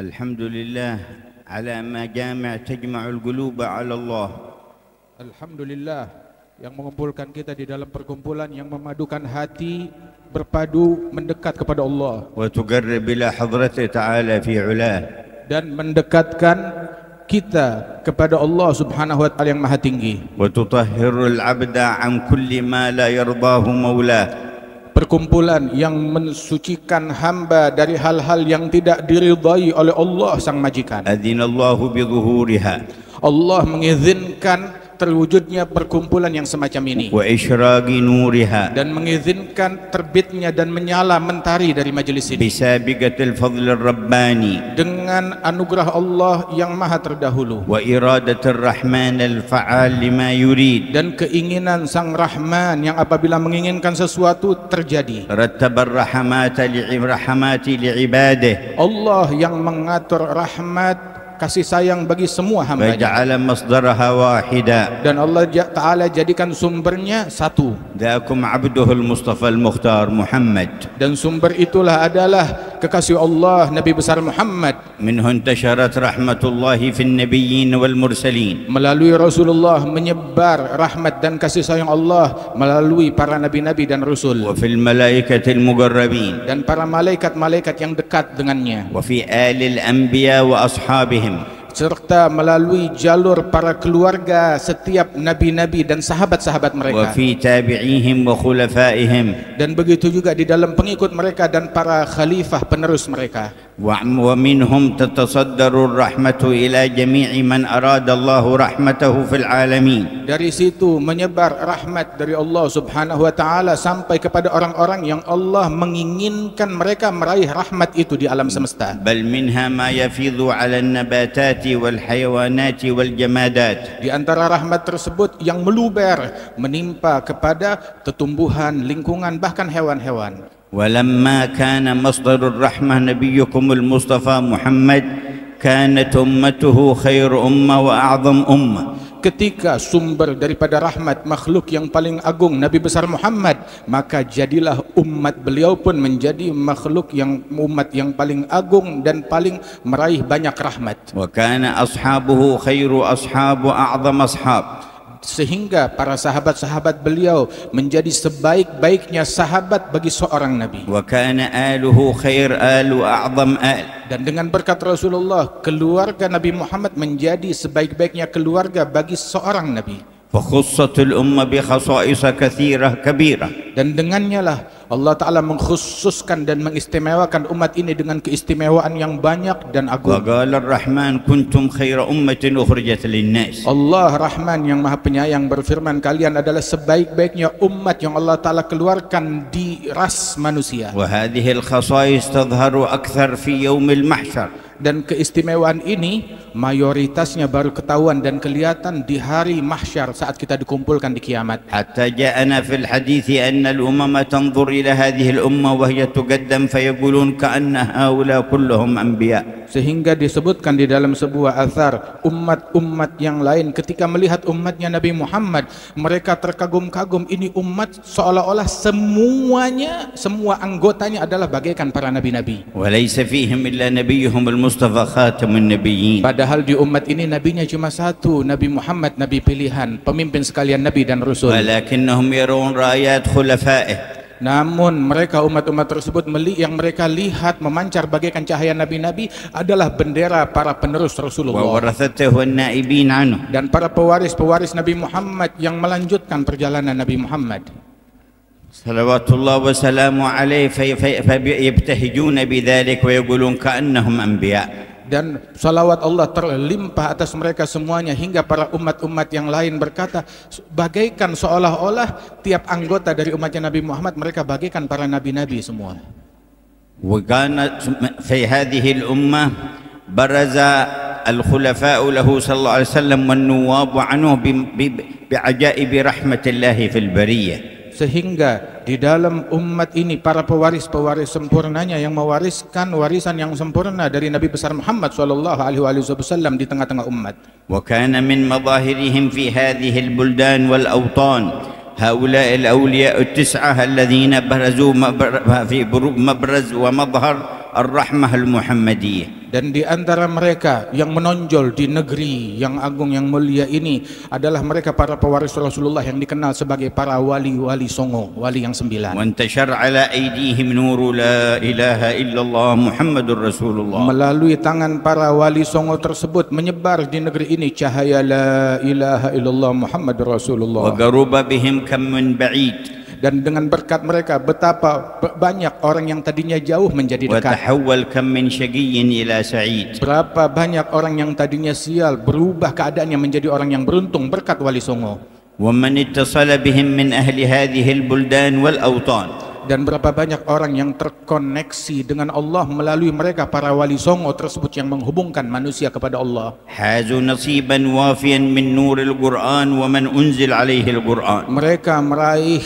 Alhamdulillah ala ma jami' tajma'ul quluba 'ala Allah. Alhamdulillah yang mengumpulkan kita di dalam perkumpulan yang memadukan hati berpadu mendekat kepada Allah Wa tuqarrib ila hadrati ta'ala fi 'ulah. Dan mendekatkan kita kepada Allah Subhanahu wa taala yang maha tinggi. Wa tutahhirul 'abda 'an kulli ma la yardahu maulah. Perkumpulan yang mensucikan hamba dari hal-hal yang tidak diridai oleh Allah sang majikan. Adzinallahu bi dhuhuriha. Allah mengizinkan terwujudnya perkumpulan yang semacam ini Wa isyraqi nuriha. dan mengizinkan terbitnya dan menyala mentari dari majelis ini Bisabiqatil fadlir rabbani. dengan anugerah Allah yang maha terdahulu Wa iradatir rahman al-fa'al lima yurid. dan keinginan sang Rahman yang apabila menginginkan sesuatu terjadi. Rattabar rahmati li'ibadihi. Allah yang mengatur rahmat kasih sayang bagi semua Wa hambanya ja'ala masdaraha wahida. dan Allah Ta'ala jadikan sumbernya satu Dzakum 'abduhul Mustafa al-Mukhtar Muhammad. dan sumber itulah adalah kekasih Allah Nabi besar Muhammad. Minhu intasharat rahmatullahi fin nabiyyin wal mursalin. Melalui Rasulullah menyebar rahmat dan kasih sayang Allah melalui para nabi-nabi dan rasul Wa fil malaikatil muqarrabin. dan para malaikat-malaikat yang dekat dengannya Wa fi alil anbiya wa ashabihim. serta melalui jalur para keluarga setiap nabi-nabi dan sahabat-sahabat Wa mereka fi tabi'ihim wa khulafaihim. dan begitu juga di dalam pengikut mereka dan para khalifah penerus mereka. Wa minhum tatasaddaru rahmatu ila jami'i man arada Allahu rahmatahu fil alamin. Dari situ menyebar rahmat dari Allah Subhanahu wa taala sampai kepada orang-orang yang Allah menginginkan mereka meraih rahmat itu di alam semesta. Bal minha ma yafidhu 'ala an-nabatati wal hayawanati wal jamadat. Di antara rahmat tersebut yang meluber menimpa kepada tumbuhan, lingkungan, bahkan hewan-hewan. ولما كان مصدر الرحمة نبيكم المصطفى محمد كانت أمته خير أمة وأعظم أمة. Ketika sumber daripada rahmat makhluk yang paling agung Nabi besar Muhammad, maka jadilah umat beliau pun menjadi makhluk yang umat yang paling agung dan paling meraih banyak rahmat. وكان أصحابه خير أصحاب وأعظم أصحاب. Sehingga para sahabat-sahabat beliau menjadi sebaik-baiknya sahabat bagi seorang Nabi. وكان آله خير آل وأعظم آل. Dan dengan berkat Rasulullah, keluarga Nabi Muhammad menjadi sebaik-baiknya keluarga bagi seorang Nabi. فخصت الأمة بخصائص كثيرة كبيرة. Dan dengannya lah Allah Ta'ala mengkhususkan dan mengistimewakan umat ini dengan keistimewaan yang banyak dan agung. وقال الرحمن كنتم خير أمة أخرجت للناس. Allah Rahman yang Maha Penyayang berfirman, kalian adalah sebaik-baiknya umat yang Allah Ta'ala keluarkan di ras manusia. وهذه الخصائص تظهر أكثر في يوم المحشر. Dan keistimewaan ini mayoritasnya baru ketahuan dan kelihatan di hari mahsyar saat kita dikumpulkan di kiamat. حتى جاءنا في الحديث أن الأمم تنظر إلى هذه الأمة وهي تقدم فيقولون كأن هؤلاء كلهم أنبياء. Sehingga disebutkan di dalam sebuah athar, umat-umat yang lain ketika melihat umatnya Nabi Muhammad, mereka terkagum-kagum, ini umat seolah-olah semuanya, semua anggotanya adalah bagaikan para nabi-nabi. وليس فيهم إلا نبيهم المصطفى خاتم النبيين. Padahal di umat ini nabinya cuma satu, Nabi Muhammad, nabi pilihan, pemimpin sekalian nabi dan rasul. ولكنهم يرون رآيات خلفائه. Namun mereka umat-umat tersebut yang mereka lihat memancar bagaikan cahaya nabi-nabi adalah bendera para penerus Rasulullah وورثته والنائبين عنه. dan para pewaris-pewaris Nabi Muhammad yang melanjutkan perjalanan Nabi Muhammad. صلوات الله وسلامه عليه فيبتهجون بذلك ويقولون كأنهم أنبياء. Dan salawat Allah terlimpah atas mereka semuanya hingga para umat-umat yang lain berkata bagaikan seolah-olah tiap anggota dari umatnya Nabi Muhammad mereka bagaikan para nabi-nabi semua. وكان في هذه الأمة برز الخلفاء له صلى الله عليه وسلم والنواب عنه بعجائب رحمة الله في البرية. Sehingga di dalam umat ini para pewaris-pewaris sempurnanya yang mewariskan warisan yang sempurna dari Nabi besar Muhammad SAW di tengah-tengah umat. وكان من مظاهرهم في هذه البلدان والأوطان هؤلاء الأولياء التسعة الذين برزوا في مبرز ومظهر الرحمة المحمدية. Dan di antara mereka yang menonjol di negeri yang agung yang mulia ini adalah mereka para pewaris Rasulullah yang dikenal sebagai para wali-wali songo, wali yang 9. وانتشر على أيديهم نور لا إله إلا الله محمد رسول الله. Melalui tangan para wali songo tersebut menyebar di negeri ini cahaya la ilaha illallah Muhammad Rasulullah. وقرب بهم كم من بعيد. Dan dengan berkat mereka betapa banyak orang yang tadinya jauh menjadi dekat. وتحول كم من شقي إلى سعيد. Berapa banyak orang yang tadinya sial berubah keadaannya menjadi orang yang beruntung berkat wali songo. ومن اتصل بهم من أهل هذه البلدان والأوطان. Dan berapa banyak orang yang terkoneksi dengan Allah melalui mereka para wali songo tersebut yang menghubungkan manusia kepada Allah. حازوا نصيبا وافيا من نور القرآن ومن أنزل عليه القرآن. Mereka meraih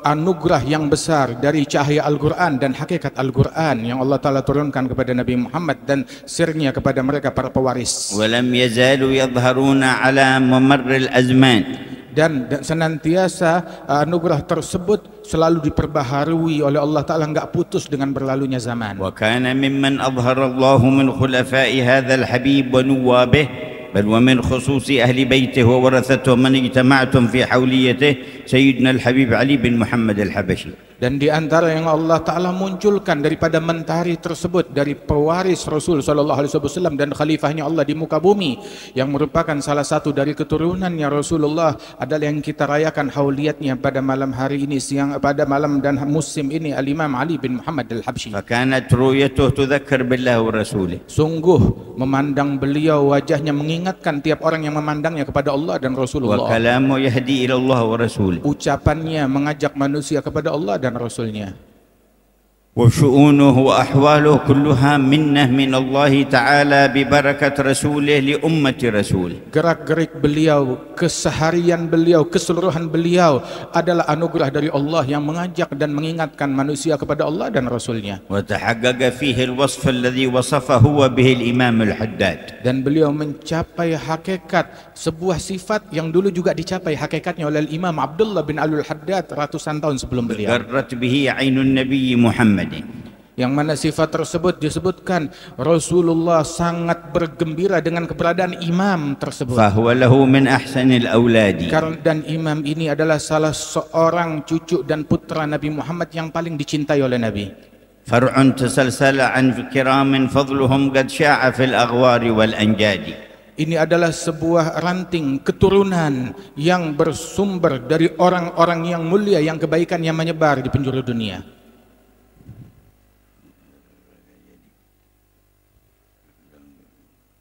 anugerah yang besar dari cahaya Al-Quran dan hakikat Al-Quran yang Allah Ta'ala turunkan kepada Nabi Muhammad dan sirnya kepada mereka para pewaris. ولم يزالوا يظهرون على ممر الأزمان. Dan senantiasa anugerah tersebut selalu diperbaharui oleh Allah Ta'ala, enggak putus dengan berlalunya zaman. وكان ممن أظهر الله من خلفاء هذا الحبيب ونوابه بل ومن خصوص أهل بيته وورثته من اجتمعتم في حوليته سيدنا الحبيب علي بن محمد الحبشي. Dan di antara yang Allah Ta'ala munculkan daripada mentari tersebut dari pewaris Rasul Sallallahu Alaihi Wasallam dan khalifahnya Allah di muka bumi yang merupakan salah satu dari keturunannya Rasulullah adalah yang kita rayakan hauliyatnya pada malam hari ini, pada malam dan musim ini, Al-Imam Ali bin Muhammad Al-Habsyi. فكانت رؤيته تذكر بالله ورسوله. Sungguh memandang beliau wajahnya mengingatkan tiap orang yang memandangnya kepada Allah dan Rasulullah. وكلامه يهدي إلى الله ورسوله. Ucapannya mengajak manusia kepada Allah dan Rasulnya. وشؤونه وأحواله كلها منة من الله تعالى ببركة رسوله لأمة رسوله. Gerak-gerik beliau, keseharian beliau, keseluruhan beliau adalah anugerah dari Allah yang mengajak dan mengingatkan manusia kepada Allah dan Rasulnya. وتحقق فيه الوصف الذي وصفه به الإمام الحداد. Dan beliau mencapai hakikat sebuah sifat yang dulu juga dicapai hakikatnya oleh Imam Abdullah bin Al-Haddad ratusan tahun sebelum beliau. غرت به عين النبي محمد. Yang mana sifat tersebut disebutkan Rasulullah sangat bergembira dengan keberadaan imam tersebut. فهو له من أحسن الأولاد. Dan imam ini adalah salah seorang cucu dan putra Nabi Muhammad yang paling dicintai oleh Nabi. فرع تسلسل عن كرام فضلهم قد شاع في الأغوار والأنجاد. Ini adalah sebuah ranting keturunan yang bersumber dari orang-orang yang mulia yang kebaikannya menyebar di penjuru dunia.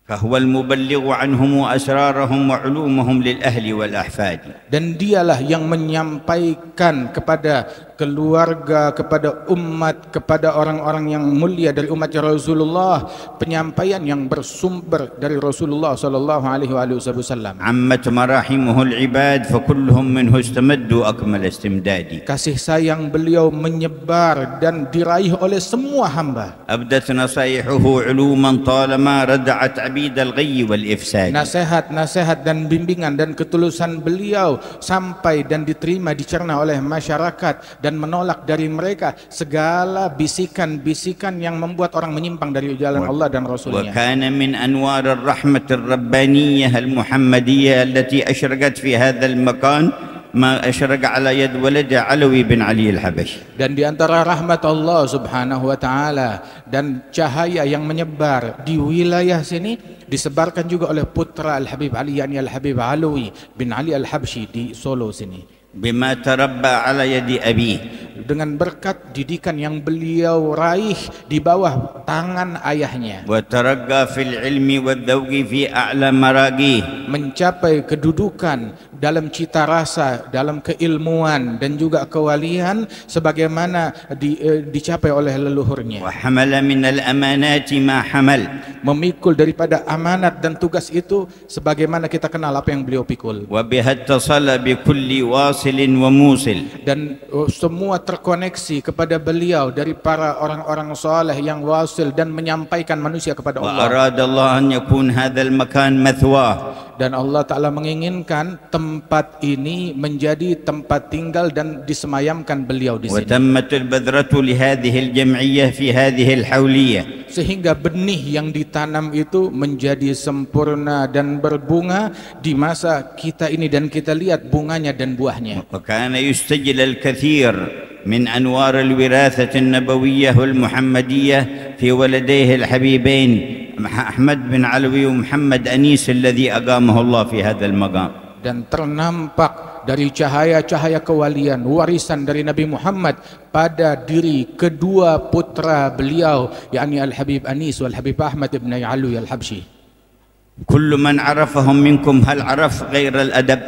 فهو المبلغ عنهم وأسرارهم وعلومهم للأهل والأحفاد. Dan dialah yang menyampaikan kepada keluarga, kepada umat, kepada orang-orang yang mulia dari umat Rasulullah penyampaian yang bersumber dari Rasulullah sallallahu alaihi wasallam. عمت مراحمه العباد فكلهم منه استمدوا أكمل استمداد. Kasih sayang beliau menyebar dan diraih oleh semua hamba. أبدت نصائحه علوما طالما ردعت عبيد الغي والإفساد. Nasihat-nasihat dan bimbingan dan ketulusan beliau sampai dan diterima, dicerna oleh masyarakat dan menolak dari mereka segala bisikan-bisikan yang membuat orang menyimpang dari jalan Allah dan Rasulnya. وكان من أنوار الرحمة الربانية المحمدية التي أشرقت في هذا المكان ما أشرق على يد ولده علوي بن علي الحبشي. Dan di antara rahmat Allah Subhanahu wa taala dan cahaya yang menyebar di wilayah sini disebarkan juga oleh putra Al-Habib Ali, yakni Al-Habib Alawi bin Ali Al-Habsyi di Solo sini. بما تربى على يد أبيه. Dengan berkat didikan yang beliau raih di bawah tangan ayahnya. وترقى في العلم والذوق في أعلى مراقيه. Mencapai kedudukan dalam cita rasa, dalam keilmuan dan juga kewalian sebagaimana dicapai oleh leluhurnya. وحمل من الأمانات ما حمل. Memikul daripada amanat dan tugas itu sebagaimana kita kenal apa yang beliau pikul. وبها اتصل بكل واصل وموصل. Dan semua terkoneksi kepada beliau dari para orang-orang saleh yang wasil dan menyampaikan manusia kepada Allah. وأراد الله أن يكون هذا المكان مثواه. Dan Allah Ta'ala menginginkan tempat ini menjadi tempat tinggal dan disemayamkan beliau di sini. وتمت البذرة لهذه الجمعية في هذه الحولية. sehingga benih yang ditanam itu menjadi sempurna dan berbunga di masa kita ini, dan kita lihat bunganya dan buahnya. وكان يستجل الكثير من أنوار الوراثة النبوية والمحمدية في ولديه الحبيبين أحمد بن علوي ومحمد أنيس الذي أقامه الله في هذا المقام. Dan ternampak dari cahaya-cahaya kewalian warisan dari Nabi Muhammad pada diri kedua putra beliau, yakni Al-Habib Anis wal Habib Ahmad ibn Alwi Al-Habsyi. كل من عرفهم منكم هل عرف غير الأدب؟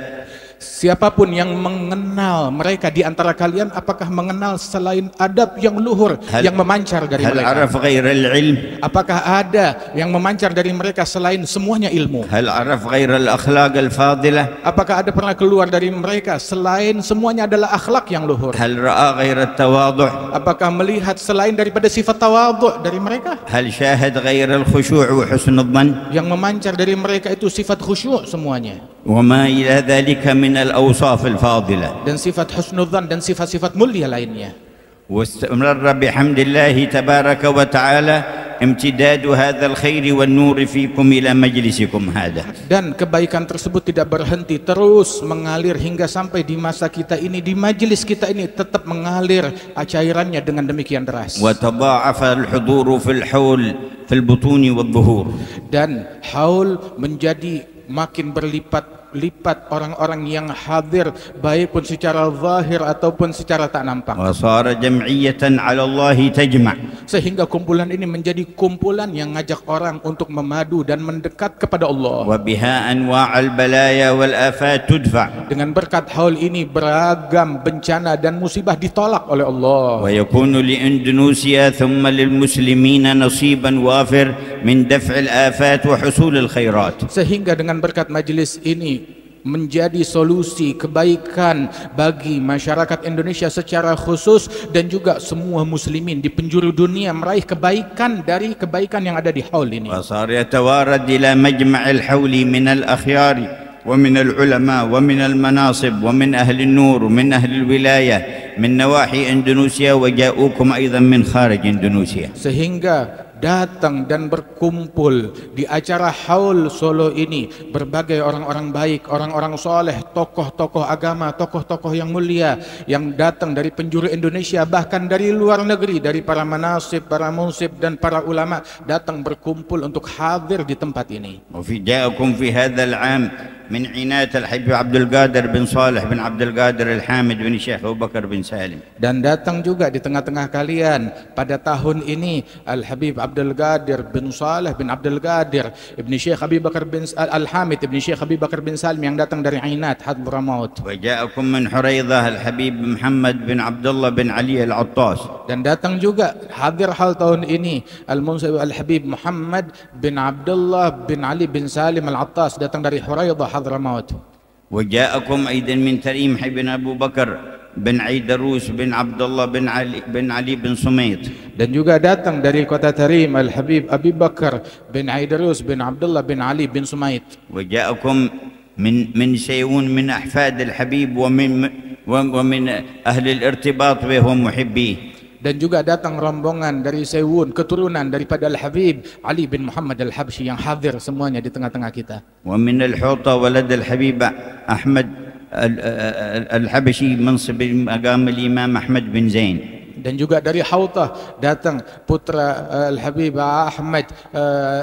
Siapapun yang mengenal mereka di antara kalian, apakah mengenal selain adab yang luhur yang memancar dari هل mereka? عرف غير العلم؟ Apakah ada yang memancar dari mereka selain semuanya ilmu? هل عرف غير الأخلاق الفاضلة؟ Apakah ada pernah keluar dari mereka selain semuanya adalah akhlak yang luhur? هل رأى غير التواضع؟ Apakah melihat selain daripada sifat tawadhu dari mereka? هل شاهد غير الخشوع وحسن الظن؟ Yang memancar dari mereka itu sifat khusyuk semuanya, وما إلى ذلك من الأوصاف الفاضلة. dan sifat husnudzan dan sifat-sifat mulia lainnya. واستمر بحمد الله تبارك وتعالى امتداد هذا الخير والنور فيكم إلى مجلسكم هذا. Dan kebaikan tersebut tidak berhenti, terus mengalir hingga sampai di masa kita ini, di majelis kita ini tetap mengalir cairannya dengan demikian deras. وتضاعف الحضور في الحول في البطون والظهور. Dan haul menjadi makin berlipat-lipat orang-orang yang hadir, baik pun secara zahir ataupun secara tak nampak. وصار جمعية على الله تجمع. Sehingga kumpulan ini menjadi kumpulan yang ngajak orang untuk memadu dan mendekat kepada Allah. وبها أنواع البلايا والآفات تدفع. Dengan berkat haul ini beragam bencana dan musibah ditolak oleh Allah. ويكون لإندونيسيا ثم للمسلمين نصيبا وافر من دفع الآفات وحصول الخيرات. Sehingga dengan berkat majelis ini menjadi solusi kebaikan bagi masyarakat Indonesia secara khusus, dan juga semua muslimin di penjuru dunia meraih kebaikan dari kebaikan yang ada di haul ini. وصار يتوارد إلى مجمع الحول من الأخيار ومن العلماء ومن المناصب ومن أهل النور ومن أهل الولاية من نواحي إندونيسيا وجاءوكم أيضا من خارج إندونيسيا. Sehingga datang dan berkumpul di acara haul Solo ini berbagai orang-orang baik, orang-orang soleh, tokoh-tokoh agama, tokoh-tokoh yang mulia yang datang dari penjuru Indonesia, bahkan dari luar negeri, dari para manasib, para munsib dan para ulama datang berkumpul untuk hadir di tempat ini. وفي جاءكم في هذا العام من عناية الحبيب عبد القادر بن صالح بن عبد القادر الحامد بن الشيخ أبو بكر بن سالم. Dan datang juga di tengah-tengah kalian pada tahun ini Al-Habib Abdul Qadir bin Saleh bin Abdul Qadir Ibn Syekh Abi Bakar bin Al-Hamid Ibn Syekh Abi Bakar bin Salim yang datang dari Ainat Hadramaut. وجاءكم من حريضة الحبيب محمد بن عبد الله بن علي العطاس. Dan datang juga hadir hal tahun ini Al-Munsib Al-Habib Muhammad bin Abdullah bin Ali bin Salim Al-Attas, datang dari Huraidah Hadramaut. وجاءكم أيضا من تريم بن أبو بكر بن عيدروس بن عبد الله بن علي بن سميط. Dan juga datang dari kota Tarim Al-Habib Abi Bakar bin Aidarus bin Abdullah bin Ali bin Sumait. وجاءكم من سيئون من أحفاد الحبيب ومن أهل الارتباط به ومحبيه. Dan juga datang rombongan dari Sewun, keturunan daripada Al-Habib Ali bin Muhammad Al-Habsyi yang hadir semuanya di tengah-tengah kita. ومن الحوطة ولد الحبيب أحمد الحبشي منصب مقام الإمام أحمد بن زين. Dan juga dari Hautah datang putra Al-Habib Ahmad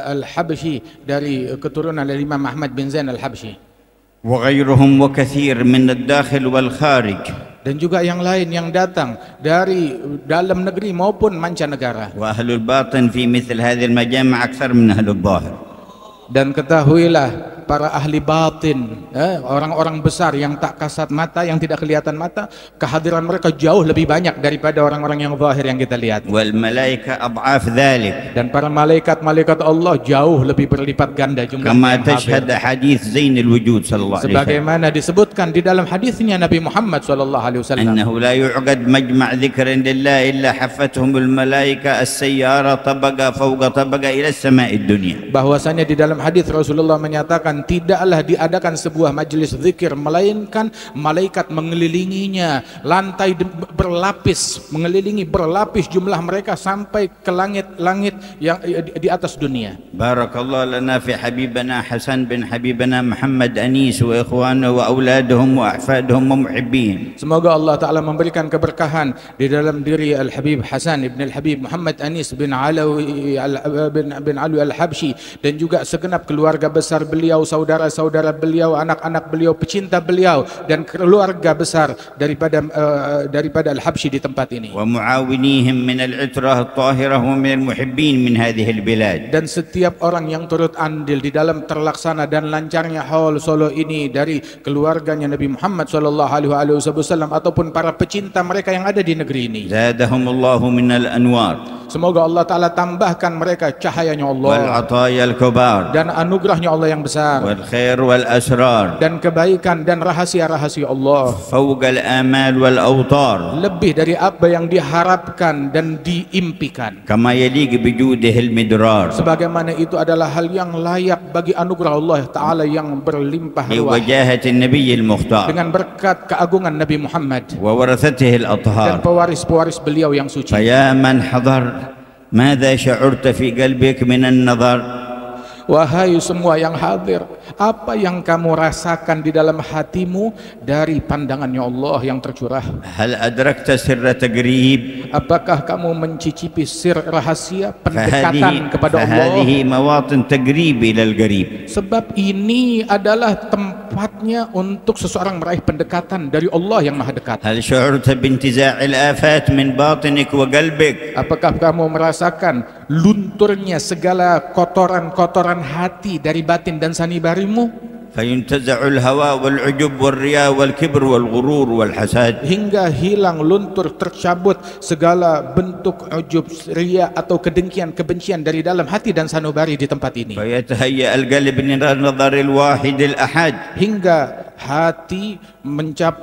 Al-Habsyi dari keturunan Imam Ahmad bin Zain Al-Habsyi. وغيرهم وكثير من الداخل والخارج. Dan juga yang lain yang datang dari dalam negeri maupun mancanegara. وأهل الباطن في مثل هذه المجامع أكثر من أهل الظاهر. Dan ketahuilah para ahli batin, orang-orang besar yang tak kasat mata, yang tidak kelihatan mata, kehadiran mereka jauh lebih banyak daripada orang-orang yang zahir yang kita lihat. والملائكة أضعاف ذلك. Dan para malaikat-malaikat Allah jauh lebih berlipat ganda jumlahnya. كما تشهد حديث زين الوجود صلى الله عليه وسلم. Sebagaimana disebutkan di dalam hadisnya Nabi Muhammad sallallahu alaihi wasallam, أنه لا يعقد مجمع ذكر لله إلا حفتهم الملائكة السيارة طبقة فوق طبقة إلى السماء الدنيا. bahwasanya di dalam hadis Rasulullah menyatakan mengatakan tidaklah diadakan sebuah majlis zikir melainkan malaikat mengelilinginya, lantai berlapis, berlapis jumlah mereka sampai ke langit-langit yang di atas dunia. Barakallahu lana fi habibana Hasan bin habibana Muhammad Anis wa ikhwanahu wa auladuhum wa ahfaduhum wa muhibbin. Semoga Allah Ta'ala memberikan keberkahan di dalam diri Al-Habib Hasan ibn Al-Habib Muhammad Anis bin Alawi Al-Habsyi dan juga segenap keluarga besar beliau, saudara-saudara beliau, anak-anak beliau, pecinta beliau dan keluarga besar daripada Al-Habsyi di tempat ini. Wa muawinihim min al-itrah at-tahirah wa min al-muhibbin min hadhihi al-bilad. Dan setiap orang yang turut andil di dalam terlaksana dan lancarnya haul Solo ini dari keluarganya Nabi Muhammad SAW ataupun para pecinta mereka yang ada di negeri ini. Zadahumullahu min al-anwar. Semoga Allah Ta'ala tambahkan mereka cahayanya Allah wal ataya al-kubar dan anugerahnya Allah yang besar wal khair wal asrar dan kebaikan dan rahasia-rahasia Allah fawqa al-amal wal awtar, lebih dari apa yang diharapkan dan diimpikan, kama yaliq bi judihi al-midrar, sebagaimana itu adalah hal yang layak bagi anugerah Allah Ta'ala yang berlimpah bi ruah wajahati an-nabiy al-mukhtar dengan berkat keagungan Nabi Muhammad wa warathatihi dan al-athhar. pewaris-pewaris beliau yang suci. Faya man hadar ماذا شعرت في قلبك من النظر؟ Wahai semua yang hadir, apa yang kamu rasakan di dalam hatimu dari pandangannya Allah yang tercurah? هل أدركت سر تقريب؟ Apakah kamu mencicipi sir rahasia pendekatan kepada Allah? فهذه مواطن تقريب إلى القريب. Sebab ini adalah tempatnya untuk seseorang meraih pendekatan dari Allah yang maha dekat. هل شعرت بانتزاع الآفات من باطنك وقلبك؟ Apakah kamu merasakan lunturnya segala kotoran-kotoran hati dari batin dan sanubarimu? فينتزع الهوى والعجب والرياء والكبر والغرور والحسد, hingga hilang, luntur, tercabut segala bentuk ujub, riya atau kedengkian, kebencian dari dalam hati dan sanubari di tempat ini. فيتهيأ القلب لنظر الواحد الأحد, hingga hati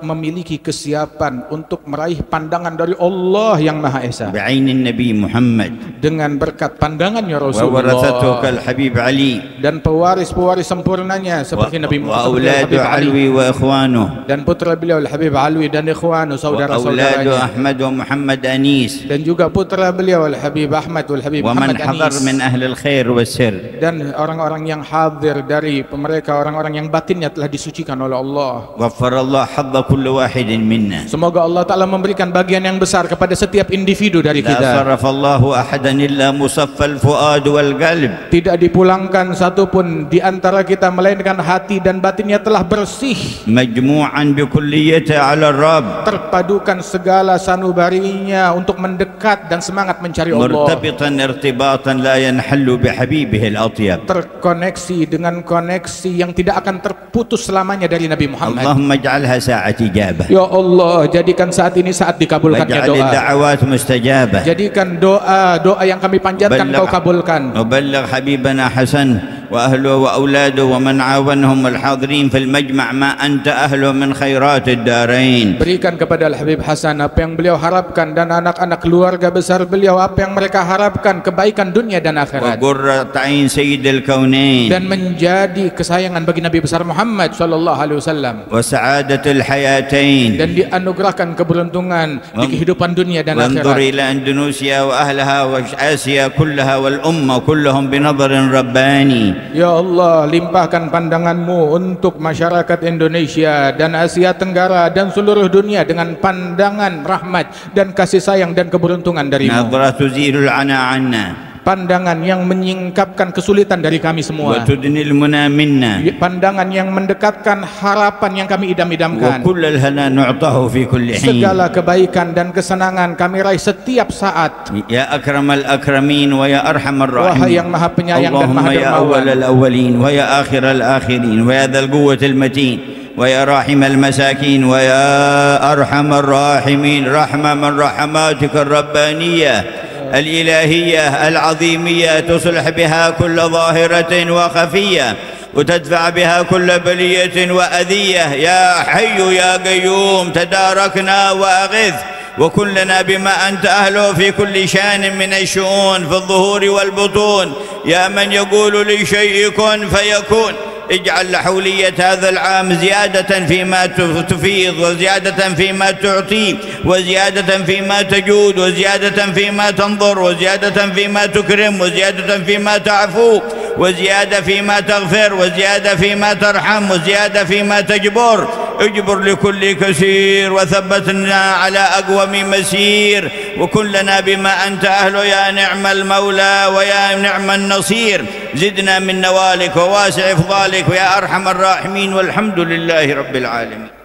memiliki kesiapan untuk meraih pandangan dari Allah yang Maha Esa بعين النبي محمد dengan berkat pandangannya وورثته Rasulullah كالحبيب علي dan pewaris-pewaris sempurnanya seperti Nabi Muhammad وأولاد علوي وإخوانه dan putra beliau Al-Habib Alwi dan ikhwanu وأولاد saudara-saudaranya أحمد ومحمد أنيس dan juga putra beliau Al-Habib Ahmad wal-Habib ومن Muhammad حضر Anis من أهل الخير والسر, dan orang-orang yang hadir dari mereka, orang-orang yang batinnya telah disucikan oleh Allah. غفر الله حظ كل واحد منا. Semoga Allah Ta'ala memberikan bagian yang besar kepada setiap individu dari لا kita. صرف الله أحدا إلا مصفى الفؤاد والقلب. Tidak dipulangkan satupun di antara kita melainkan hati dan batinnya telah bersih, مجموعا بكليته على الرب, terpadukan segala sanubarinya untuk mendekat dan semangat mencari Allah, مرتبطا ارتباطا لا ينحل بحبيبه الأطيب. terkoneksi dengan koneksi yang tidak akan terputus selamanya dari Nabi Muhammad. اللهم اجعلها ساعة إجابة, Ya Allah, jadikan saat ini saat dikabulkannya واجعل doa. الدعوات مستجابة. Jadikan doa yang kami panjatkan Kau kabulkan. وبلغ حبيبنا حسن وأهله وأولاده ومن عاونهم والحاضرين في المجمع ما أنت أهله من خيرات الدارين. Berikan kepada Al-Habib Hasan apa yang beliau harapkan dan anak-anak keluarga besar beliau apa yang mereka harapkan, kebaikan dunia dan akhirat, وقرة عين سيد الكونين, dan menjadi kesayangan bagi Nabi besar Muhammad SAW, وسعادة الحياتين. dan dianugerahkan keberuntungan di kehidupan dunia dan وانظر akhirat. إلى أندونيسيا وأهلها وآسيا كلها والأمة كلهم بنظر رباني. Ya Allah, limpahkan pandanganmu untuk masyarakat Indonesia dan Asia Tenggara dan seluruh dunia dengan pandangan rahmat dan kasih sayang dan keberuntungan darimu. نظرة تزيل العنا عنا Pandangan yang menyingkapkan kesulitan dari kami semua, وتدني المنى منا, pandangan yang mendekatkan harapan yang kami idam-idamkan. وكل الهنا نعطاه في كل حين. Segala kebaikan dan kesenangan kami raih setiap saat. يا أكرم الأكرمين ويا أرحم Wahai yang الراحمين, maha penyayang dan اللهم maha يا أول dermawan, الأولين ويا آخر الآخرين ويا ذا القوة المتين ويا راحم المساكين ويا أرحم الراحمين، رحمة من رحماتك الربانية الإلهية العظيمية تصلح بها كل ظاهرة وخفية وتدفع بها كل بلية وأذية. يا حي يا قيوم تداركنا وأغث وكلنا بما أنت أهله في كل شان من الشؤون في الظهور والبطون. يا من يقول لشيء كن فيكون، اجعل حولية هذا العام زيادة فيما تفيض، وزيادة فيما تعطي، وزيادة فيما تجود، وزيادة فيما تنظر، وزيادة فيما تكرم، وزيادة فيما تعفو، وزيادة فيما تغفر، وزيادة فيما ترحم، وزيادة فيما تجبر. اجبر لكل كثير، وثبتنا على أقوم مسير، وكن لنا بما أنت أهله يا نعم المولى ويا نعم النصير. زدنا من نوالك وواسع إفضالك ويا أرحم الراحمين، والحمد لله رب العالمين.